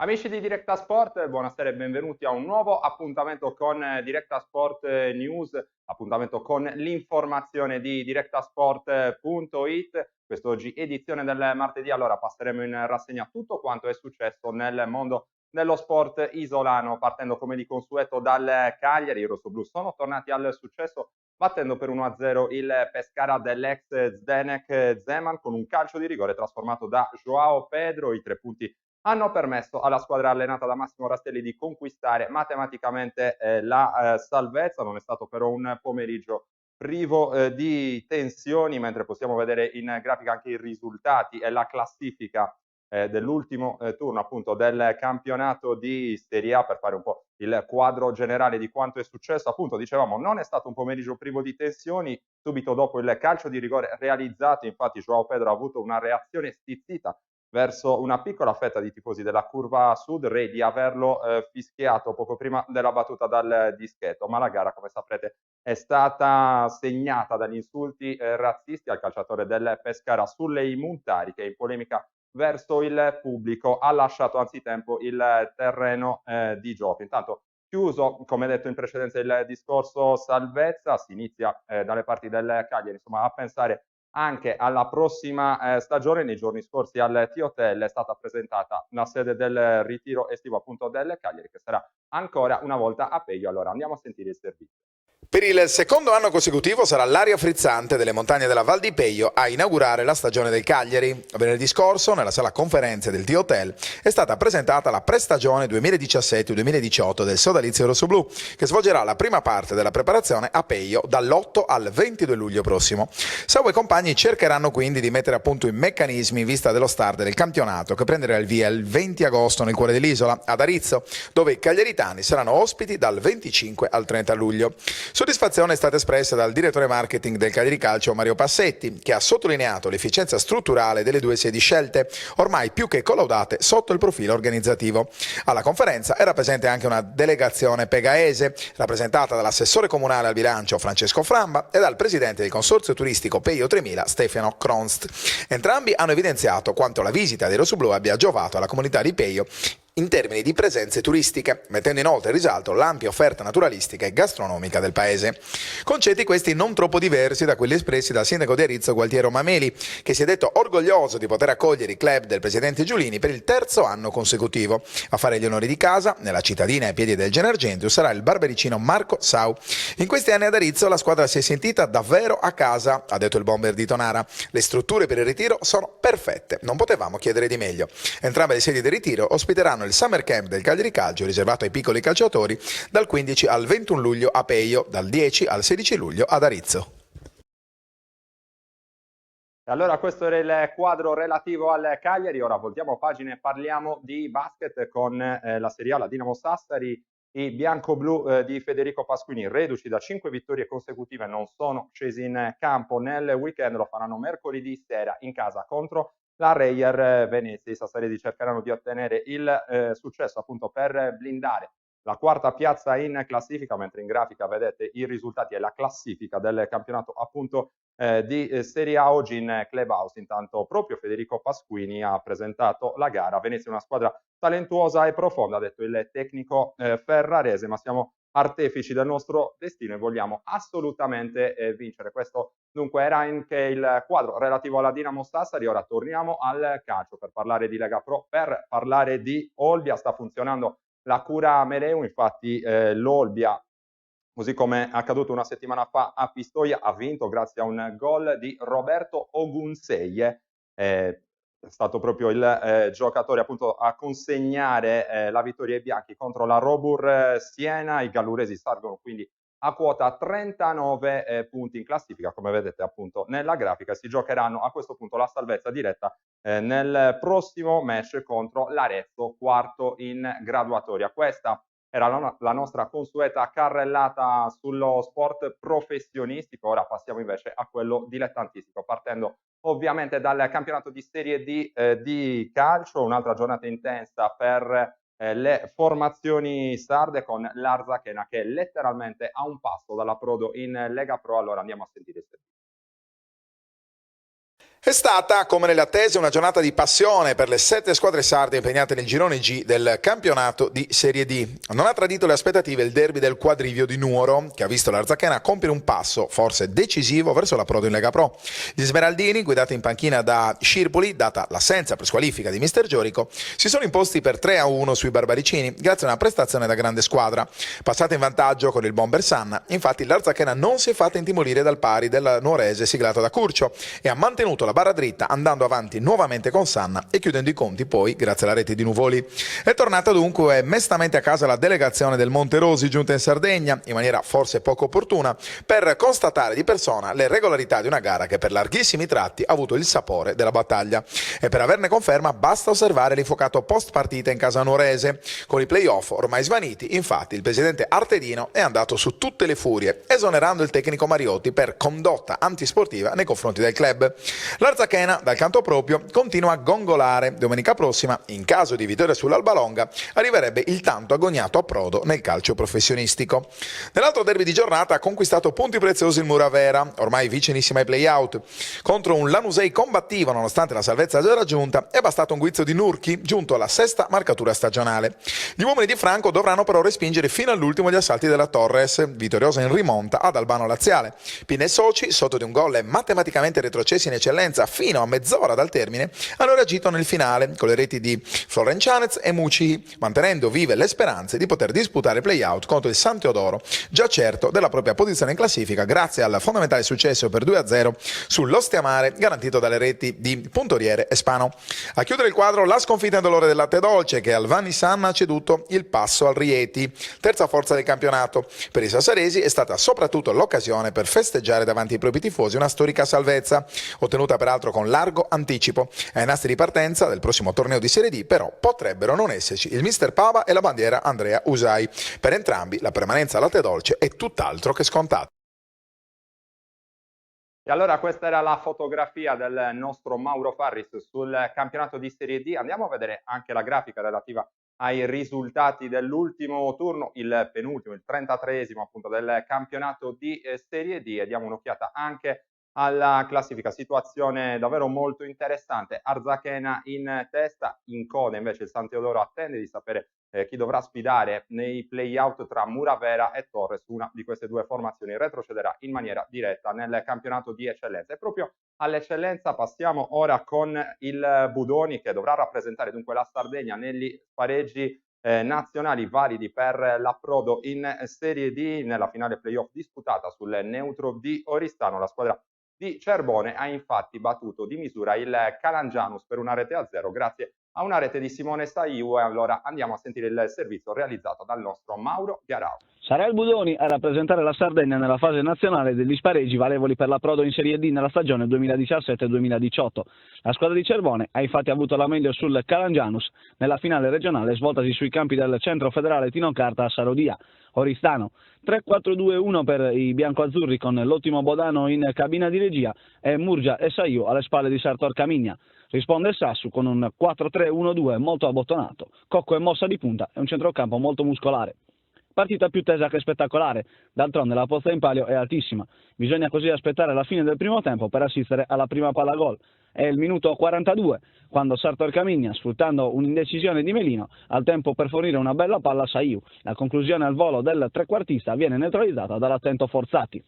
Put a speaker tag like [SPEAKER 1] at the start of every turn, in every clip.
[SPEAKER 1] Amici di Directa Sport, buonasera e benvenuti a un nuovo appuntamento con Directa Sport News, appuntamento con l'informazione di directasport.it. Quest'oggi edizione del martedì, allora passeremo in rassegna tutto quanto è successo nel mondo dello sport isolano, partendo come di consueto dal Cagliari. I rossoblù sono tornati al successo battendo per 1-0 il Pescara dell'ex Zdenek Zeman con un calcio di rigore trasformato da Joao Pedro. I 3 punti hanno permesso alla squadra allenata da Massimo Rastelli di conquistare matematicamente la salvezza. Non è stato però un pomeriggio privo di tensioni, mentre possiamo vedere in grafica anche i risultati e la classifica dell'ultimo turno appunto del campionato di Serie A, per fare un po' il quadro generale di quanto è successo. Appunto, dicevamo, non è stato un pomeriggio privo di tensioni. Subito dopo il calcio di rigore realizzato, infatti, Joao Pedro ha avuto una reazione stizzita verso una piccola fetta di tifosi della curva sud, re di averlo fischiato poco prima della battuta dal dischetto, ma la gara, come saprete, è stata segnata dagli insulti razzisti al calciatore del Pescara sulle Imuntari, che in polemica verso il pubblico ha lasciato anzitempo il terreno di gioco. Intanto, chiuso, come detto in precedenza, il discorso salvezza, si inizia dalle parti del Cagliari, insomma, a pensare anche alla prossima stagione. Nei giorni scorsi al T-Hotel è stata presentata la sede del ritiro estivo appunto del Cagliari, che sarà ancora una volta a Peio. Allora andiamo a sentire il servizio.
[SPEAKER 2] Per il secondo anno consecutivo sarà l'aria frizzante delle montagne della Val di Peio a inaugurare la stagione del Cagliari. Venerdì scorso, nella sala conferenze del T-Hotel, è stata presentata la prestagione 2017-2018 del sodalizio rossoblù, che svolgerà la prima parte della preparazione a Peio dall'8 al 22 luglio prossimo. Sau e compagni cercheranno quindi di mettere a punto i meccanismi in vista dello start del campionato, che prenderà il via il 20 agosto nel cuore dell'isola, ad Arizzo, dove i cagliaritani saranno ospiti dal 25 al 30 luglio. Soddisfazione è stata espressa dal direttore marketing del Cagliari Calcio Mario Passetti, che ha sottolineato l'efficienza strutturale delle due sedi scelte, ormai più che collaudate sotto il profilo organizzativo. Alla conferenza era presente anche una delegazione pegaese, rappresentata dall'assessore comunale al bilancio Francesco Framba e dal presidente del consorzio turistico Peio 3000 Stefano Kronst. Entrambi hanno evidenziato quanto la visita dei rossoblù abbia giovato alla comunità di Peio in termini di presenze turistiche, mettendo inoltre in risalto l'ampia offerta naturalistica e gastronomica del paese. Concetti questi non troppo diversi da quelli espressi dal sindaco di Arizzo Gualtiero Mameli, che si è detto orgoglioso di poter accogliere i club del presidente Giulini per il terzo anno consecutivo. A fare gli onori di casa, nella cittadina ai piedi del Genergentiu, sarà il barbericino Marco Sau. In questi anni ad Arizzo la squadra si è sentita davvero a casa, ha detto il bomber di Tonara. Le strutture per il ritiro sono perfette, non potevamo chiedere di meglio. Entrambe le sedi del ritiro ospiteranno il Summer Camp del Cagliari Calcio, riservato ai piccoli calciatori, dal 15 al 21 luglio a Peio, dal 10 al 16 luglio ad Arizzo.
[SPEAKER 1] Allora questo era il quadro relativo al Cagliari. Ora voltiamo pagina e parliamo di basket con la Serie A, la Dinamo Sassari. I bianco-blu di Federico Pasquini, reduci da 5 vittorie consecutive, non sono scesi in campo nel weekend, lo faranno mercoledì sera in casa contro la Reyer Venezia. I sassaresi cercheranno di ottenere il successo appunto per blindare la quarta piazza in classifica, mentre in grafica vedete i risultati e la classifica del campionato appunto di Serie A oggi in Clubhouse. Intanto proprio Federico Pasquini ha presentato la gara. Venezia è una squadra talentuosa e profonda, ha detto il tecnico ferrarese, ma siamo artefici del nostro destino e vogliamo assolutamente vincere. Questo dunque era anche il quadro relativo alla Dinamo Sassari. Ora torniamo al calcio per parlare di Lega Pro, per parlare di Olbia. Sta funzionando la cura Meleu, infatti l'Olbia, così come accaduto una settimana fa a Pistoia, ha vinto grazie a un gol di Roberto Ogunseye. È stato proprio il giocatore appunto a consegnare la vittoria ai bianchi contro la Robur Siena. I galluresi salgono quindi a quota 39 punti in classifica, come vedete appunto nella grafica. Si giocheranno a questo punto la salvezza diretta nel prossimo match contro l'Arezzo, quarto in graduatoria. Questa era la nostra consueta carrellata sullo sport professionistico. Ora passiamo invece a quello dilettantistico, partendo ovviamente dal campionato di Serie D di calcio. Un'altra giornata intensa per le formazioni sarde, con l'Arzachena che è letteralmente a un passo dall'approdo in Lega Pro. Allora andiamo a sentire il servizio.
[SPEAKER 2] È stata, come nelle attese, una giornata di passione per le 7 squadre sarde impegnate nel girone G del campionato di Serie D. Non ha tradito le aspettative il derby del Quadrivio di Nuoro, che ha visto l'Arzachena compiere un passo, forse decisivo, verso l'approdo in Lega Pro. Gli smeraldini, guidati in panchina da Scirpoli, data l'assenza per squalifica di Mister Giorico, si sono imposti per 3-1 sui Barbaricini, grazie a una prestazione da grande squadra. Passata in vantaggio con il bomber Sanna, infatti l'Arzachena non si è fatta intimorire dal pari del nuorese siglato da Curcio e ha mantenuto la barra dritta, andando avanti nuovamente con Sanna e chiudendo i conti poi grazie alla rete di Nuvoli. È tornata dunque mestamente a casa la delegazione del Monterosi giunta in Sardegna, in maniera forse poco opportuna, per constatare di persona le regolarità di una gara che per larghissimi tratti ha avuto il sapore della battaglia. E per averne conferma basta osservare l'infuocato post partita in casa nuorese. Con i play-off ormai svaniti, infatti il presidente Artedino è andato su tutte le furie, esonerando il tecnico Mariotti per condotta antisportiva nei confronti del club. L'Arzachena, dal canto proprio, continua a gongolare. Domenica prossima, in caso di vittoria sull'Albalonga, arriverebbe il tanto agognato approdo nel calcio professionistico. Nell'altro derby di giornata ha conquistato punti preziosi il Muravera, ormai vicinissima ai play-out. Contro un Lanusei combattivo, nonostante la salvezza già raggiunta, è bastato un guizzo di Nurchi, giunto alla 6ª marcatura stagionale. Gli uomini di Franco dovranno però respingere fino all'ultimo gli assalti della Torres, vittoriosa in rimonta ad Albano Laziale. Pina e Soci, sotto di un gol e matematicamente retrocessi in eccellenza fino a mezz'ora dal termine, hanno reagito nel finale con le reti di Florencianez e Mucci, mantenendo vive le speranze di poter disputare play-out contro il San Teodoro, già certo della propria posizione in classifica grazie al fondamentale successo per 2-0 sull'Ostiamare, garantito dalle reti di Puntoriere e Spano. A chiudere il quadro la sconfitta in dolore del Latte Dolce, che al Vanni Sanna ha ceduto il passo al Rieti, terza forza del campionato. Per i sassaresi è stata soprattutto l'occasione per festeggiare davanti ai propri tifosi una storica salvezza, ottenuta peraltro con largo anticipo. Ai nastri di partenza del prossimo torneo di Serie D però potrebbero non esserci il mister Pava e la bandiera Andrea Usai. Per entrambi la permanenza al Latte Dolce è tutt'altro che scontata.
[SPEAKER 1] E allora questa era la fotografia del nostro Mauro Farris sul campionato di Serie D. Andiamo a vedere anche la grafica relativa ai risultati dell'ultimo turno, il penultimo, il 33esimo appunto del campionato di Serie D, e diamo un'occhiata anche alla classifica. Situazione davvero molto interessante. Arzachena in testa, in coda invece il San Teodoro attende di sapere chi dovrà sfidare nei play-out tra Muravera e Torres. Una di queste due formazioni retrocederà in maniera diretta nel campionato di eccellenza. E proprio all'eccellenza passiamo ora con il Budoni, che dovrà rappresentare dunque la Sardegna negli spareggi nazionali validi per l'approdo in Serie D nella finale playoff disputata sul neutro di Oristano. La squadra di Cerbone ha infatti battuto di misura il Calangianus per 1-0 grazie a una rete di Simone Saiu. E allora andiamo a sentire il servizio realizzato dal nostro Mauro Gharau.
[SPEAKER 3] Sarà il Budoni a rappresentare la Sardegna nella fase nazionale degli spareggi valevoli per l'approdo in Serie D nella stagione 2017-2018. La squadra di Cerbone ha infatti avuto la meglio sul Calangianus nella finale regionale svoltasi sui campi del centro federale Tino Carta a Sarodia. Oristano 3-4-2-1 per i biancoazzurri, con l'ottimo Bodano in cabina di regia e Murgia e Saiu alle spalle di Sartor Camigna. Risponde Sassu con un 4-3-1-2 molto abbottonato, Cocco e mossa di punta e un centrocampo molto muscolare. Partita più tesa che spettacolare, d'altronde la posta in palio è altissima. Bisogna così aspettare la fine del primo tempo per assistere alla prima palla gol. È il minuto 42, quando Sartor Camigna, sfruttando un'indecisione di Melino, ha il tempo per fornire una bella palla a Saiu. La conclusione al volo del trequartista viene neutralizzata dall'attento Forzati.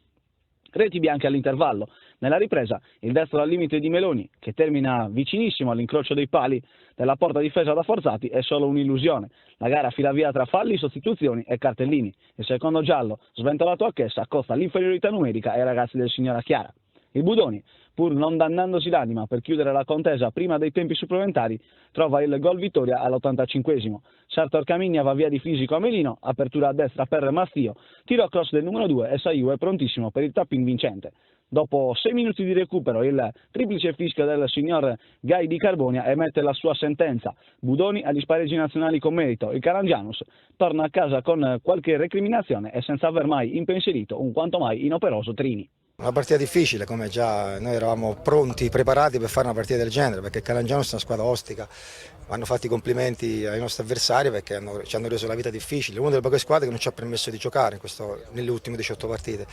[SPEAKER 3] Reti bianche all'intervallo. Nella ripresa il destro al limite di Meloni, che termina vicinissimo all'incrocio dei pali della porta difesa da Forzati, è solo un'illusione. La gara fila via tra falli, sostituzioni e cartellini. Il secondo giallo, sventolato a Chessa, costa l'inferiorità numerica ai ragazzi del Signora Chiara. Il Budoni, pur non dannandosi l'anima per chiudere la contesa prima dei tempi supplementari, trova il gol vittoria all'85esimo. Sartor Camigna va via di fisico a Melino, apertura a destra per Mastio, tiro a cross del numero 2 e Saiu è prontissimo per il tapping vincente. Dopo 6 minuti di recupero il triplice fischio del signor Gai di Carbonia emette la sua sentenza. Budoni agli spareggi nazionali con merito. Il Calangianus torna a casa con qualche recriminazione e senza aver mai impensierito un quanto mai inoperoso Trini.
[SPEAKER 4] Una partita difficile, come già noi eravamo pronti, preparati per fare una partita del genere, perché Calangianus è una squadra ostica. Vanno fatti i complimenti ai nostri avversari perché ci hanno reso la vita difficile. Una delle poche squadre che non ci ha permesso di giocare nelle ultime 18 partite.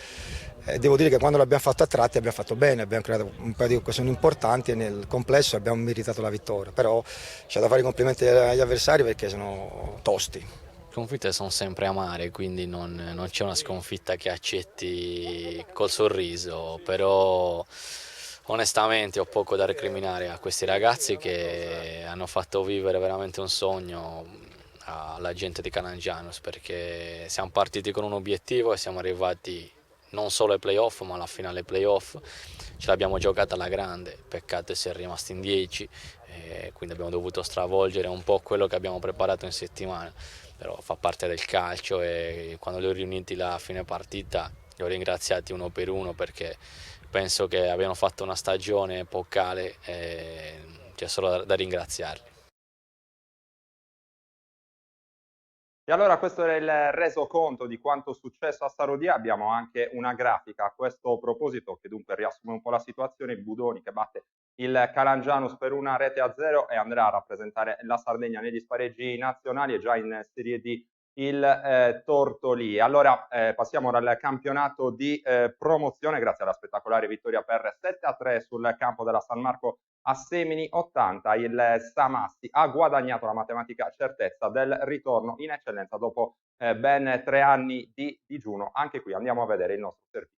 [SPEAKER 4] Devo dire che quando l'abbiamo fatto a tratti abbiamo fatto bene, abbiamo creato un paio di occasioni importanti e nel complesso abbiamo meritato la vittoria. Però c'è da fare i complimenti agli avversari perché sono tosti.
[SPEAKER 5] Sconfitte sono sempre amare, quindi non c'è una sconfitta che accetti col sorriso, però onestamente ho poco da recriminare a questi ragazzi che hanno fatto vivere veramente un sogno alla gente di Calangianus, perché siamo partiti con un obiettivo e siamo arrivati non solo ai playoff ma alla finale playoff. Ce l'abbiamo giocata alla grande, peccato essere rimasti in 10, quindi abbiamo dovuto stravolgere un po' quello che abbiamo preparato in settimana, però fa parte del calcio e quando li ho riuniti la fine partita li ho ringraziati uno per uno perché penso che abbiano fatto una stagione epocale e c'è solo da ringraziarli.
[SPEAKER 1] E allora questo era il resoconto di quanto successo a Sarodia. Abbiamo anche una grafica a questo proposito che dunque riassume un po' la situazione. Budoni che batte il Calangianus per 1-0 e andrà a rappresentare la Sardegna negli spareggi nazionali e già in Serie D il Tortolì. Allora passiamo ora al campionato di promozione grazie alla spettacolare vittoria per 7-3 sul campo della San Marco a Semini 80. Il Samassi ha guadagnato la matematica certezza del ritorno in eccellenza dopo ben 3 anni di digiuno. Anche qui andiamo a vedere il nostro servizio.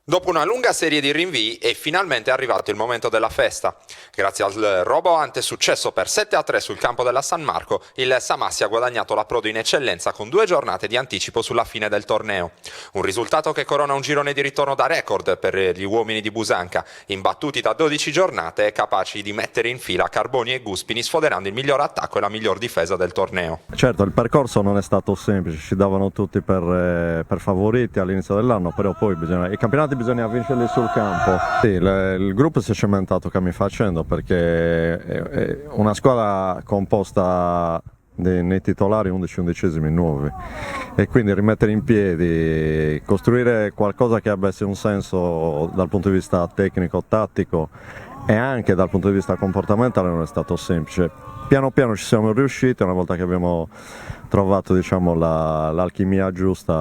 [SPEAKER 6] Dopo una lunga serie di rinvii è finalmente arrivato il momento della festa. Grazie al roboante successo per 7-3 sul campo della San Marco, il Samassi ha guadagnato l'approdo in eccellenza con 2 giornate di anticipo sulla fine del torneo. Un risultato che corona un girone di ritorno da record per gli uomini di Busanca, imbattuti da 12 giornate e capaci di mettere in fila Carboni e Guspini, sfoderando il miglior attacco e la miglior difesa del torneo.
[SPEAKER 7] Certo, il percorso non è stato semplice, ci davano tutti per favoriti all'inizio dell'anno, però poi i campionati bisogna vincerli sul campo. Sì, il gruppo si è cementato cammin facendo perché è una squadra composta nei titolari 11 undicesimi nuovi e quindi rimettere in piedi, costruire qualcosa che abbia un senso dal punto di vista tecnico, tattico e anche dal punto di vista comportamentale non è stato semplice. Piano piano ci siamo riusciti, una volta che abbiamo trovato l'alchimia giusta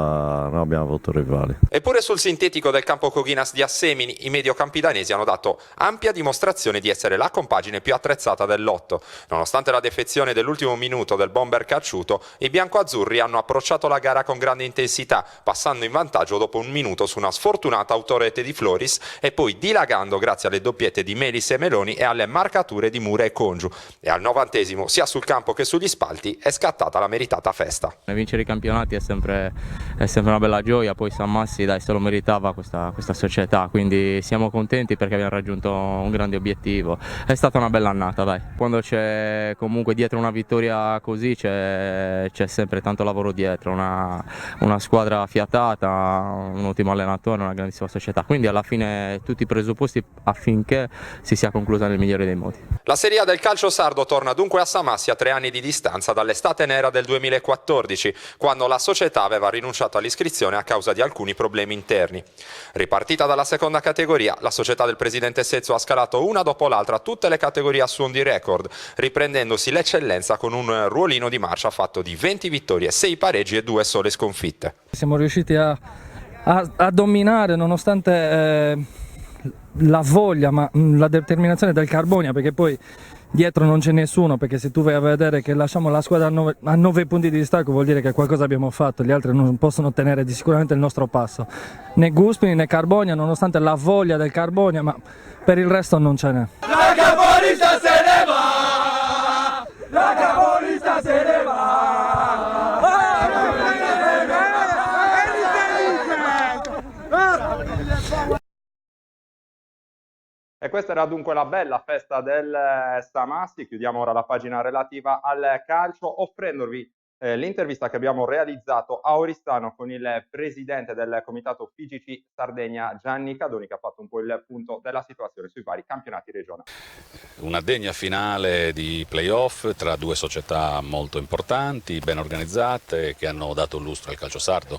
[SPEAKER 7] non abbiamo avuto rivali.
[SPEAKER 6] Eppure sul sintetico del campo Coghinas di Assemini i mediocampi danesi hanno dato ampia dimostrazione di essere la compagine più attrezzata del lotto. Nonostante la defezione dell'ultimo minuto del bomber cacciuto, i biancoazzurri hanno approcciato la gara con grande intensità, passando in vantaggio dopo un minuto su una sfortunata autorete di Floris e poi dilagando grazie alle doppiette di Melis e Meloni e alle marcature di Mura e Congiu. E al 90° sia sul campo che sugli spalti è scattata la meritata festa.
[SPEAKER 8] Vincere i campionati è sempre una bella gioia, poi San Massi se lo meritava questa società, quindi siamo contenti perché abbiamo raggiunto un grande obiettivo. È stata una bella annata, dai. Quando c'è comunque dietro una vittoria così c'è sempre tanto lavoro dietro, una squadra affiatata, un ottimo allenatore, una grandissima società, quindi alla fine tutti i presupposti affinché si sia conclusa nel migliore dei modi.
[SPEAKER 6] La Serie A del calcio sardo torna dunque a Samassi a 3 anni di distanza dall'estate nera del 2014, quando la società aveva rinunciato all'iscrizione a causa di alcuni problemi interni. Ripartita dalla seconda categoria, la società del presidente Sezzo ha scalato una dopo l'altra tutte le categorie a suon di record, riprendendosi l'eccellenza con un ruolino di marcia fatto di 20 vittorie, 6 pareggi e 2 sole sconfitte.
[SPEAKER 9] Siamo riusciti a dominare nonostante la voglia, ma la determinazione del Carbonia, perché poi dietro non c'è nessuno, perché se tu vai a vedere che lasciamo la squadra a 9 punti di distacco vuol dire che qualcosa abbiamo fatto, gli altri non possono tenere di sicuramente il nostro passo, né Guspini né Carbonia, nonostante la voglia del Carbonia, ma per il resto non ce n'è.
[SPEAKER 10] La capolista se ne va, la capolista se ne va.
[SPEAKER 1] E questa era dunque la bella festa del Samassi. Chiudiamo ora la pagina relativa al calcio offrendovi l'intervista che abbiamo realizzato a Oristano con il presidente del comitato FIGC Sardegna Gianni Cadoni, che ha fatto un po' il punto della situazione sui vari campionati regionali.
[SPEAKER 11] Una degna finale di playoff tra due società molto importanti, ben organizzate, che hanno dato lustro al calcio sardo,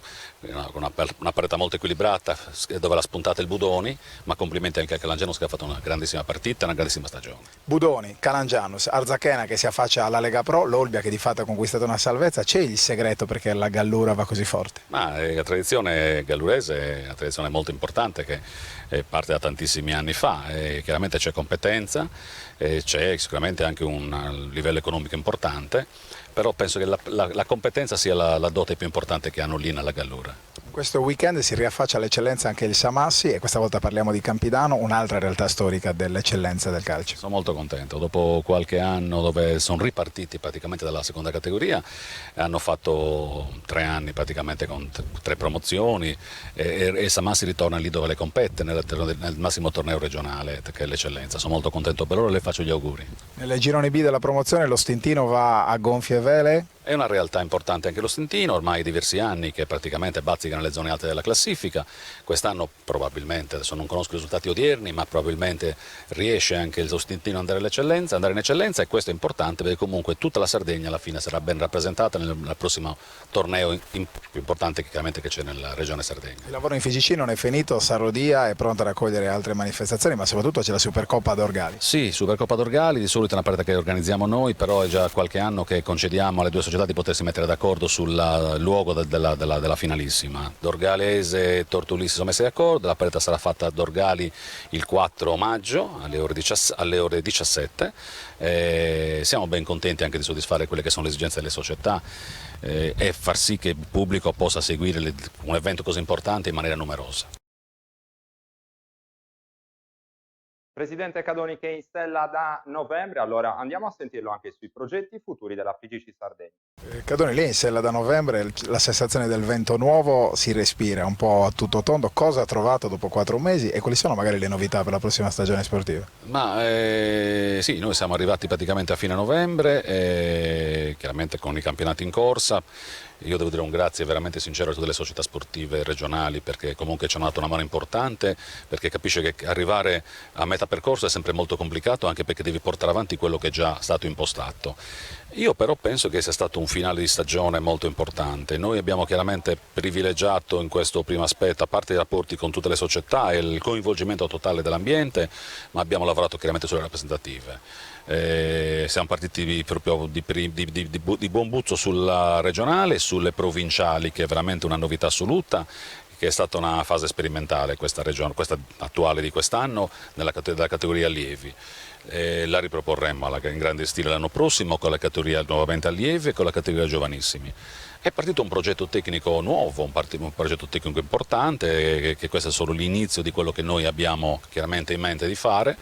[SPEAKER 11] con una partita molto equilibrata dove l'ha spuntata il Budoni, ma complimenti anche a Calangianus che ha fatto una grandissima partita, una grandissima stagione.
[SPEAKER 2] Budoni, Calangianus, Arzachena che si affaccia alla Lega Pro, l'Olbia che di fatto ha conquistato una salvezza. C'è il segreto perché la Gallura va così forte?
[SPEAKER 11] Ma la tradizione gallurese è una tradizione molto importante che parte da tantissimi anni fa, chiaramente c'è competenza, c'è sicuramente anche un livello economico importante, però penso che la competenza sia la dote più importante che hanno lì nella Gallura.
[SPEAKER 2] Questo weekend si riaffaccia all'eccellenza anche il Samassi e questa volta parliamo di Campidano, un'altra realtà storica dell'eccellenza del calcio.
[SPEAKER 11] Sono molto contento, dopo qualche anno dove sono ripartiti praticamente dalla seconda categoria, hanno fatto 3 anni praticamente con 3 promozioni e Samassi ritorna lì dove le compete, nel massimo torneo regionale che è l'eccellenza. Sono molto contento per loro e le faccio gli auguri.
[SPEAKER 2] Nelle gironi B della promozione lo Stintino va a gonfie vele?
[SPEAKER 11] È una realtà importante anche lo Stintino, ormai diversi anni che praticamente bazzica nelle zone alte della classifica. Quest'anno probabilmente, adesso non conosco i risultati odierni, ma probabilmente riesce anche lo Stintino ad andare in eccellenza e questo è importante perché comunque tutta la Sardegna alla fine sarà ben rappresentata nel prossimo torneo più importante chiaramente che c'è nella regione Sardegna.
[SPEAKER 2] Il lavoro in FIGC non è finito, Sarrodia è pronta a raccogliere altre manifestazioni, ma soprattutto c'è la Supercoppa d'Orgali.
[SPEAKER 11] Sì, Supercoppa d'Orgali, di solito è una partita che organizziamo noi, però è già qualche anno che concediamo alle due società di potersi mettere d'accordo sul luogo della finalissima. Dorgalese e Tortulisi sono messi d'accordo, la partita sarà fatta a Dorgali il 4 maggio alle ore 17. Siamo ben contenti anche di soddisfare quelle che sono le esigenze delle società e far sì che il pubblico possa seguire un evento così importante in maniera numerosa.
[SPEAKER 1] Presidente Cadoni che è in stella da novembre, allora andiamo a sentirlo anche sui progetti futuri della FIGC Sardegna.
[SPEAKER 2] Cadoni, lei è in stella da novembre, la sensazione del vento nuovo si respira un po' a tutto tondo, cosa ha trovato dopo 4 mesi e quali sono magari le novità per la prossima stagione sportiva?
[SPEAKER 11] Ma sì, noi siamo arrivati praticamente a fine novembre, chiaramente con i campionati in corsa. Io devo dire un grazie veramente sincero a tutte le società sportive regionali perché comunque ci hanno dato una mano importante, perché capisce che arrivare a metà percorso è sempre molto complicato anche perché devi portare avanti quello che è già stato impostato. Io però penso che sia stato un finale di stagione molto importante. Noi abbiamo chiaramente privilegiato in questo primo aspetto, a parte i rapporti con tutte le società e il coinvolgimento totale dell'ambiente, ma abbiamo lavorato chiaramente sulle rappresentative. Siamo partiti proprio di buon buzzo sulla regionale, sulle provinciali, che è veramente una novità assoluta, che è stata una fase sperimentale questa attuale di quest'anno nella categoria allievi. La riproporremmo in grande stile l'anno prossimo con la categoria nuovamente allievi e con la categoria giovanissimi. È partito un progetto tecnico nuovo, un progetto tecnico importante, che questo è solo l'inizio di quello che noi abbiamo chiaramente in mente di fare.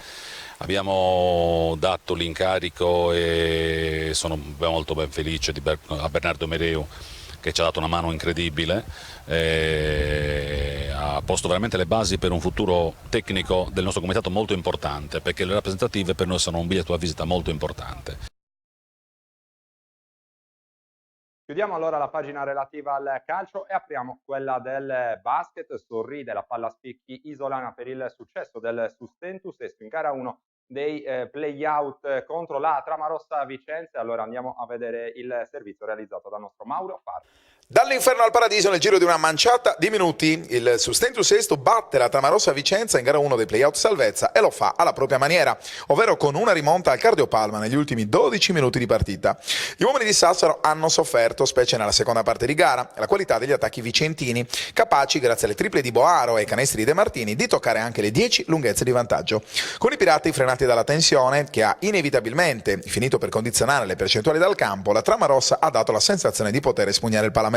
[SPEAKER 11] Abbiamo dato l'incarico e sono molto ben felice a Bernardo Mereu che ci ha dato una mano incredibile, ha posto veramente le basi per un futuro tecnico del nostro comitato molto importante, perché le rappresentative per noi sono un biglietto a visita molto importante.
[SPEAKER 1] Chiudiamo allora la pagina relativa al calcio e apriamo quella del basket. Sorride la palla spicchi isolana per il successo del Sustentus Est in gara 1 dei play-out contro la Tramarossa Vicenza. Allora andiamo a vedere il servizio realizzato dal nostro Mauro Parra.
[SPEAKER 2] Dall'inferno al paradiso nel giro di una manciata di minuti, il Sustentus Est batte la Tramarossa Vicenza in gara 1 dei play-out salvezza e lo fa alla propria maniera, ovvero con una rimonta al cardiopalma negli ultimi 12 minuti di partita. Gli uomini di Sassaro hanno sofferto, specie nella seconda parte di gara, la qualità degli attacchi vicentini, capaci, grazie alle triple di Boaro e ai canestri di De Martini, di toccare anche le 10 lunghezze di vantaggio. Con i pirati frenati dalla tensione, che ha inevitabilmente finito per condizionare le percentuali dal campo, la Tramarossa ha dato la sensazione di poter espugnare il Palamellano.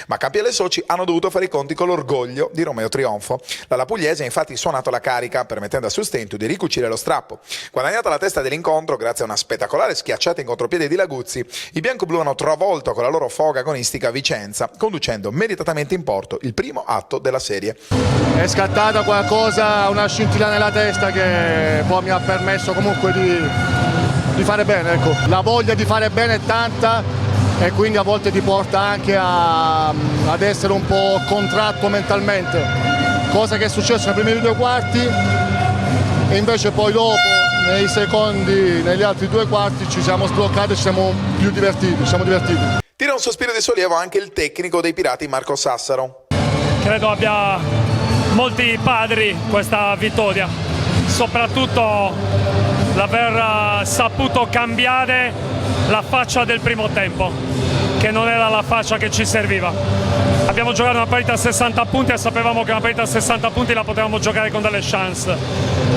[SPEAKER 2] Ma Campi e Soci hanno dovuto fare i conti con l'orgoglio di Romeo Trionfo. La Pugliese ha infatti suonato la carica, permettendo a Sustentu di ricucire lo strappo. Guadagnata la testa dell'incontro grazie a una spettacolare schiacciata in contropiede di Laguzzi, i bianco-blu hanno travolto con la loro foga agonistica Vicenza, conducendo meritatamente in porto il primo atto della serie.
[SPEAKER 12] È scattata qualcosa, una scintilla nella testa che poi mi ha permesso comunque di fare bene, ecco. La voglia di fare bene è tanta, e quindi a volte ti porta anche ad essere un po' contratto mentalmente, cosa che è successo nei primi 2 quarti e invece poi dopo nei secondi, negli altri 2 quarti ci siamo sbloccati e ci siamo divertiti.
[SPEAKER 2] Tira un sospiro di sollievo anche il tecnico dei Pirati Marco Sassaro.
[SPEAKER 13] Credo abbia molti padri questa vittoria, soprattutto l'aver saputo cambiare la faccia del primo tempo, che non era la faccia che ci serviva. Abbiamo giocato una partita a 60 punti e sapevamo che una partita a 60 punti la potevamo giocare con delle chance,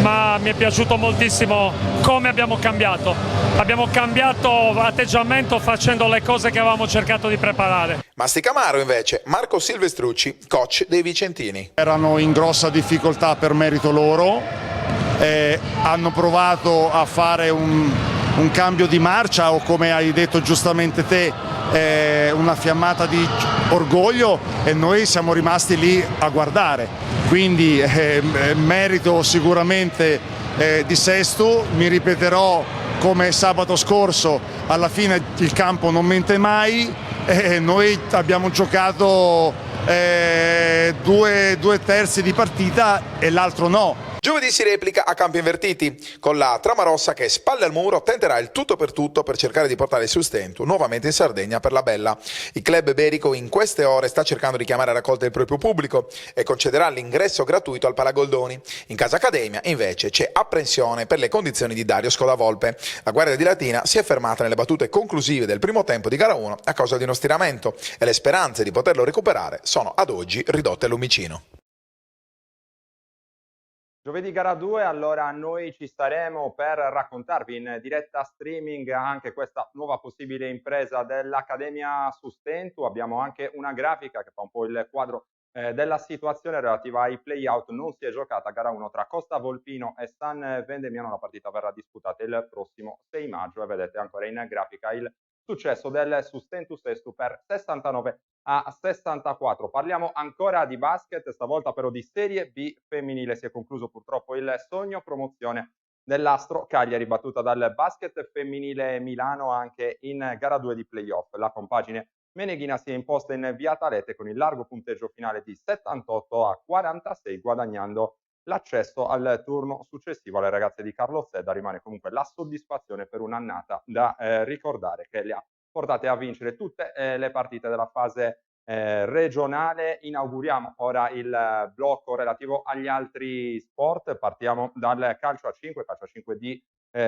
[SPEAKER 13] ma mi è piaciuto moltissimo come abbiamo cambiato. Abbiamo cambiato atteggiamento facendo le cose che avevamo cercato di preparare.
[SPEAKER 2] Masticamaro invece, Marco Silvestrucci, coach dei Vicentini.
[SPEAKER 12] Erano in grossa difficoltà per merito loro, hanno provato a fare un cambio di marcia o, come hai detto giustamente te, una fiammata di orgoglio, e noi siamo rimasti lì a guardare. Quindi merito sicuramente di Sesto. Mi ripeterò come sabato scorso: alla fine il campo non mente mai, noi abbiamo giocato 2 terzi di partita e l'altro no.
[SPEAKER 2] Giovedì si replica a campi invertiti, con la Tramarossa che spalle al muro tenterà il tutto per cercare di portare il sustento nuovamente in Sardegna per la Bella. Il club iberico in queste ore sta cercando di chiamare a raccolta il proprio pubblico e concederà l'ingresso gratuito al Palagoldoni. In casa Accademia invece c'è apprensione per le condizioni di Dario Scodavolpe. La guardia di Latina si è fermata nelle battute conclusive del primo tempo di gara 1 a causa di uno stiramento e le speranze di poterlo recuperare sono ad oggi ridotte al lumicino.
[SPEAKER 1] Giovedì gara 2, allora noi ci staremo per raccontarvi in diretta streaming anche questa nuova possibile impresa dell'Accademia Sustento. Abbiamo anche una grafica che fa un po' il quadro della situazione relativa ai play-out. Non si è giocata gara 1 tra Costa Volpino e San Vendemiano, la partita verrà disputata il prossimo 6 maggio e vedete ancora in grafica il successo del Sustentus Sestu per 69-64. Parliamo ancora di basket, stavolta però di Serie B femminile. Si è concluso purtroppo il sogno promozione dell'Astro Cagliari, battuta dal basket femminile Milano anche in gara 2 di playoff. La compagine meneghina si è imposta in via Talete con il largo punteggio finale di 78-46, guadagnando l'accesso al turno successivo. Alle ragazze di Carlo Zedda rimane comunque la soddisfazione per un'annata da ricordare, che le ha portate a vincere tutte le partite della fase regionale. Inauguriamo ora il blocco relativo agli altri sport. Partiamo dal calcio a 5 di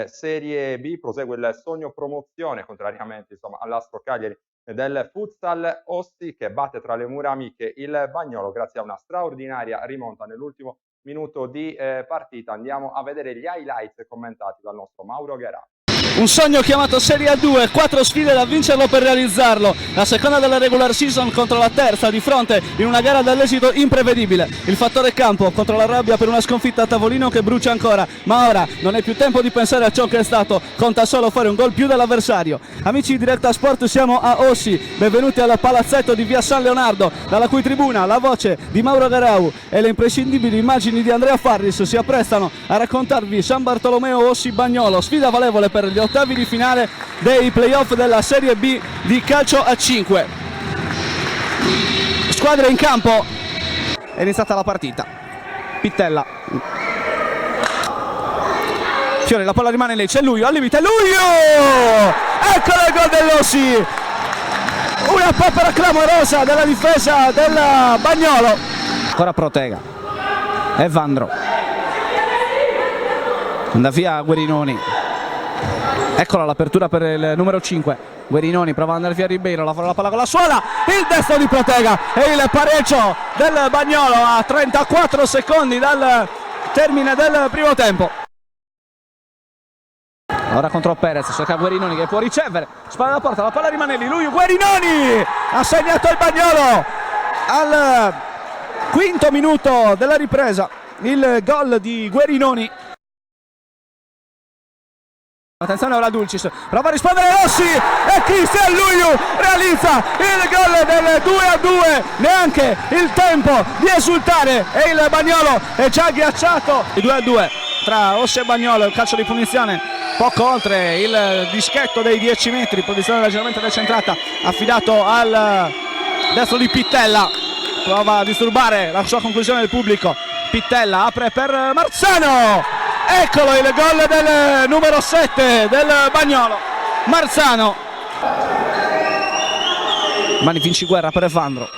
[SPEAKER 1] Serie B. Prosegue il sogno promozione, contrariamente all'Astro Cagliari del futsal. Ossi che batte tra le mura amiche il Bagnolo grazie a una straordinaria rimonta nell'ultimo minuto di partita. Andiamo a vedere gli highlights commentati dal nostro Mauro Gherà.
[SPEAKER 3] Un sogno chiamato Serie A2, 4 sfide da vincerlo per realizzarlo. La seconda della regular season contro la terza di fronte in una gara dall'esito imprevedibile. Il fattore campo contro la rabbia per una sconfitta a tavolino che brucia ancora. Ma ora non è più tempo di pensare a ciò che è stato, conta solo fare un gol più dell'avversario. Amici di Diretta Sport, siamo a Ossi. Benvenuti al palazzetto di via San Leonardo, dalla cui tribuna la voce di Mauro Garau e le imprescindibili immagini di Andrea Farris si apprestano a raccontarvi San Bartolomeo Ossi Bagnolo, sfida valevole per gli ottavi di finale dei playoff della Serie B di calcio a 5. Squadre in campo, è iniziata la partita. Pittella, Fiore, la palla rimane lì, c'è Luio, al limite, Luio! Eccolo il gol dell'Ossi! Una papera clamorosa della difesa del Bagnolo. Ancora Protega, Evandro, anda via Guerinoni. Eccola l'apertura per il numero 5, Guerinoni prova ad andare via Ribeiro, la palla con la suola, il destro di Protega e il pareggio del Bagnolo a 34 secondi dal termine del primo tempo. Ora contro Perez, cerca Guerinoni che può ricevere, spalla alla porta, la palla rimane lì, lui Guerinoni ha segnato il Bagnolo al quinto minuto della ripresa, il gol di Guerinoni. Attenzione ora Dulcis, prova a rispondere Rossi e Cristian Luiu realizza il gol del 2-2, neanche il tempo di esultare e il Bagnolo è già ghiacciato. Il 2-2 tra Ossi e Bagnolo, il calcio di punizione poco oltre il dischetto dei 10 metri, posizione leggermente decentrata, affidato al destro di Pittella, prova a disturbare la sua conclusione del pubblico. Pittella apre per Marzano, eccolo il gol del numero 7 del Bagnolo, Marzano. Mani Vinciguerra per Evandro,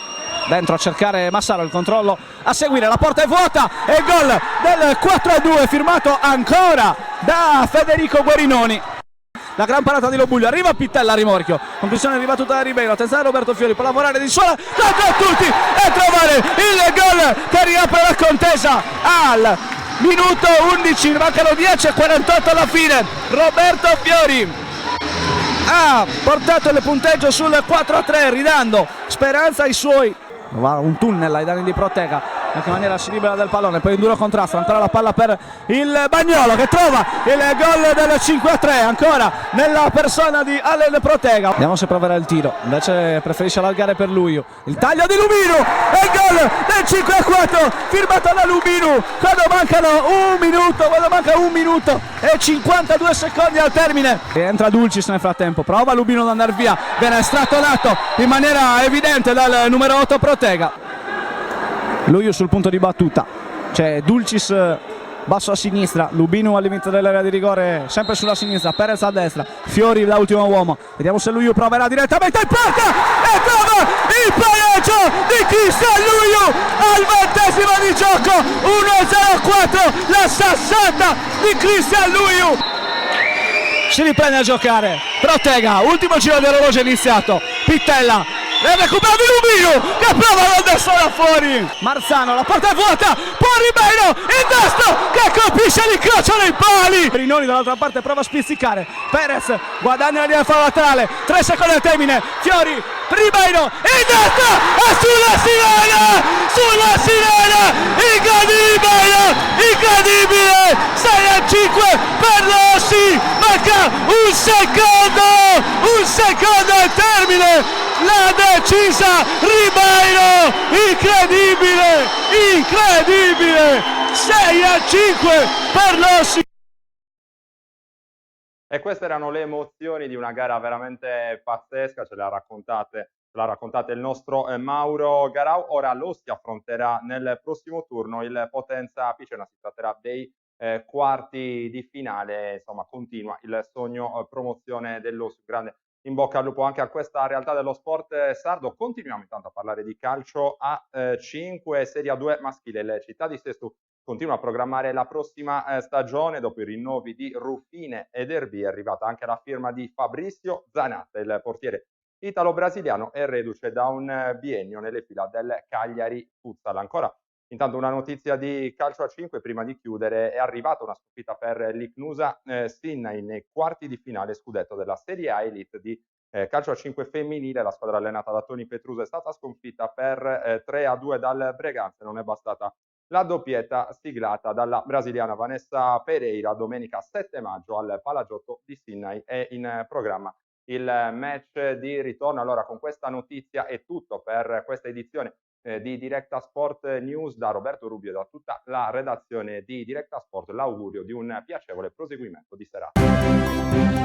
[SPEAKER 3] dentro a cercare Massaro, il controllo a seguire, la porta è vuota e il gol del 4-2 firmato ancora da Federico Guarinoni. La gran parata di Lobuglio, arriva Pittella a rimorchio, conclusione ribattuta da Ribeiro, attenzione Roberto Fiori, può lavorare di sola contro tutti e trovare il gol che riapre la contesa al minuto 11, mancano 10:48 alla fine. Roberto Fiori ha portato il punteggio sul 4-3, ridando speranza ai suoi. Va un tunnel ai danni di Protega, anche in maniera si libera del pallone, poi in duro contrasto, ancora la palla per il Bagnolo che trova il gol del 5-3, ancora nella persona di Allen Protega. Vediamo se proverà il tiro, invece preferisce allargare per lui. Il taglio di Lubinu e il gol del 5-4 firmato da Lubinu quando manca un minuto e 52 secondi al termine. Entra Dulcis nel frattempo, prova Lubinu ad andare via, viene strattonato in maniera evidente dal numero 8 Protega. Luiu sul punto di battuta, c'è Dulcis basso a sinistra, Lubinu al limite dell'area di rigore sempre sulla sinistra, Perez a destra, Fiori da ultimo uomo, vediamo se Luiu proverà direttamente in porta e trova il pareggio di Cristian Luiu al 20° di gioco, 1-0-4, la sassata di Cristian Luiu. Si riprende a giocare Protega, ultimo giro di orologio iniziato, Pittella e recupero di Lubinu che prova a destro da fuori. Marzano, la porta è vuota, poi Ribeiro, il destro che colpisce l'incrocio dei pali. Brinoni dall'altra parte prova a spizzicare, Perez guadagna la linea fallo laterale, 3 secondi al termine, Fiori, Ribeiro, il destro è sulla sirena, incredibile, 6-5 per l'Ossi, manca un secondo al termine. L'ha decisa Ribeiro, incredibile, 6-5 per l'Ossi.
[SPEAKER 1] E queste erano le emozioni di una gara veramente pazzesca, ce l'ha raccontate il nostro Mauro Garau. Ora l'Ossi affronterà nel prossimo turno il Potenza Picena, si tratterà dei quarti di finale, insomma continua il sogno promozione dell'Ossi. Grande in bocca al lupo anche a questa realtà dello sport sardo. Continuiamo intanto a parlare di calcio a 5 Serie A2 maschile. Il Città di Sesto continua a programmare la prossima stagione. Dopo i rinnovi di Ruffine ed Erbi è arrivata anche la firma di Fabrizio Zanatta, il portiere italo-brasiliano è reduce da un biennio nelle fila del Cagliari Futsal. Ancora intanto una notizia di calcio a 5 prima di chiudere: è arrivata una sconfitta per l'Icnusa Sinnai nei quarti di finale scudetto della Serie A Elite di calcio a 5 femminile. La squadra allenata da Toni Petruso è stata sconfitta per 3-2 dal Breganze. Non è bastata la doppietta siglata dalla brasiliana Vanessa Pereira. Domenica 7 maggio al Palagiotto di Sinnai è in programma il match di ritorno. Allora, con questa notizia è tutto per questa edizione di Directa Sport News. Da Roberto Rubio e da tutta la redazione di Directa Sport l'augurio di un piacevole proseguimento di serata.